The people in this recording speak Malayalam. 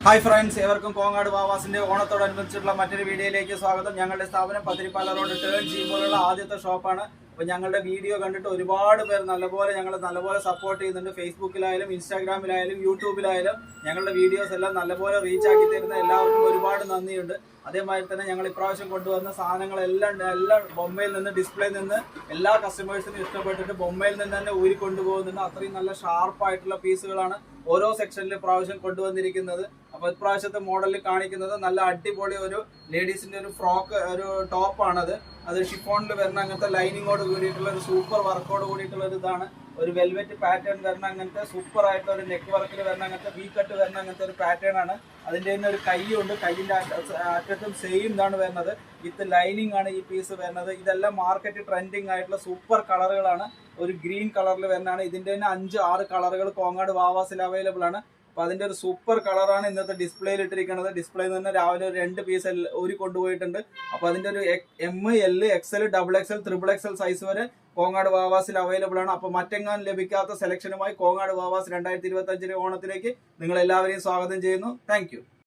ഹായ് ഫ്രണ്ട്സ്, ഏവർക്കും കോങ്ങാട് വാവാസിന്റെ ഓണത്തോടനുബന്ധിച്ചുള്ള മറ്റൊരു വീഡിയോയിലേക്ക് സ്വാഗതം. ഞങ്ങളുടെ സ്ഥാപനം പത്തിരിപ്പാല റോഡ് ടേൺ ചെയ്യുമ്പോഴുള്ള ആദ്യത്തെ ഷോപ്പാണ്. അപ്പോൾ ഞങ്ങളുടെ വീഡിയോ കണ്ടിട്ട് ഒരുപാട് പേർ നല്ലപോലെ സപ്പോർട്ട് ചെയ്യുന്നുണ്ട്. ഫേസ്ബുക്കിലായാലും ഇൻസ്റ്റാഗ്രാമിലായാലും യൂട്യൂബിലായാലും ഞങ്ങളുടെ വീഡിയോസ് എല്ലാം നല്ലപോലെ റീച്ച് ആക്കി തരുന്ന എല്ലാവർക്കും ഒരുപാട് നന്ദിയുണ്ട്. അതേമാതിരി തന്നെ ഞങ്ങൾ ഇപ്രാവശ്യം കൊണ്ടുവന്ന സാധനങ്ങളെല്ലാം ബൊമ്മയിൽ നിന്ന്, ഡിസ്പ്ലേയിൽ നിന്ന് എല്ലാ കസ്റ്റമേഴ്സിനും ഇഷ്ടപ്പെട്ടിട്ട് ബൊമ്മയിൽ നിന്ന് തന്നെ ഊരി കൊണ്ടുപോകുന്നുണ്ട്. അത്രയും നല്ല ഷാർപ്പായിട്ടുള്ള പീസുകളാണ് ഓരോ സെക്ഷനിൽ ഇപ്രാവശ്യം കൊണ്ടുവന്നിരിക്കുന്നത്. അപ്പോൾ ഇപ്രാവശ്യത്തെ മോഡലിൽ കാണിക്കുന്നത് നല്ല അടിപൊളി ഒരു ലേഡീസിന്റെ ഒരു ഫ്രോക്ക്, ഒരു ടോപ്പാണത്. അത് ഷിഫോണിൽ വരുന്ന അങ്ങനത്തെ ലൈനിങ്ങോട് കൂടിയിട്ടുള്ള ഒരു സൂപ്പർ വർക്കോട് കൂടിയിട്ടുള്ള ഒരു ഇതാണ്. ഒരു വെൽവെറ്റ് പാറ്റേൺ വരുന്ന അങ്ങനത്തെ സൂപ്പർ ആയിട്ടുള്ള ഒരു നെക്ക് വർക്കിൽ വരുന്ന അങ്ങനത്തെ വി കട്ട് വരുന്ന അങ്ങനത്തെ ഒരു പാറ്റേൺ ആണ്. അതിൻ്റെ തന്നെ ഒരു കൈയുണ്ട്. കൈയിൻ്റെ അറ്റത്തും സെയിം ഇതാണ് വരുന്നത്. വിത്ത് ലൈനിങ് ആണ് ഈ പീസ് വരുന്നത്. ഇതെല്ലാം മാർക്കറ്റ് ട്രെൻഡിങ് ആയിട്ടുള്ള സൂപ്പർ കളറുകളാണ്. ഒരു ഗ്രീൻ കളറിൽ വരുന്നതാണ്. ഇതിൻ്റെ തന്നെ 5-6 കളറുകൾ കോങ്ങാട് വാവാസിൽ അവൈലബിൾ ആണ്. അപ്പൊ അതിന്റെ ഒരു സൂപ്പർ കളറാണ് ഇന്നത്തെ ഡിസ്പ്ലേയിൽ ഇട്ടിരിക്കുന്നത്. ഡിസ്പ്ലേയിൽ നിന്ന് രാവിലെ ഒരു 2 പീസ് ഊരി കൊണ്ടുപോയിട്ടുണ്ട്. അപ്പൊ അതിന്റെ ഒരു M, L, XL, XXL, XXL size വരെ കോങ്ങാട് വാവാസിൽ അവൈലബിൾ ആണ്. അപ്പൊ മറ്റെങ്ങാനും ലഭിക്കാത്ത സെലക്ഷനുമായി കോങ്ങാട് വാവാസ് 2025 ഓണത്തിലേക്ക് നിങ്ങൾ എല്ലാവരെയും സ്വാഗതം ചെയ്യുന്നു. താങ്ക്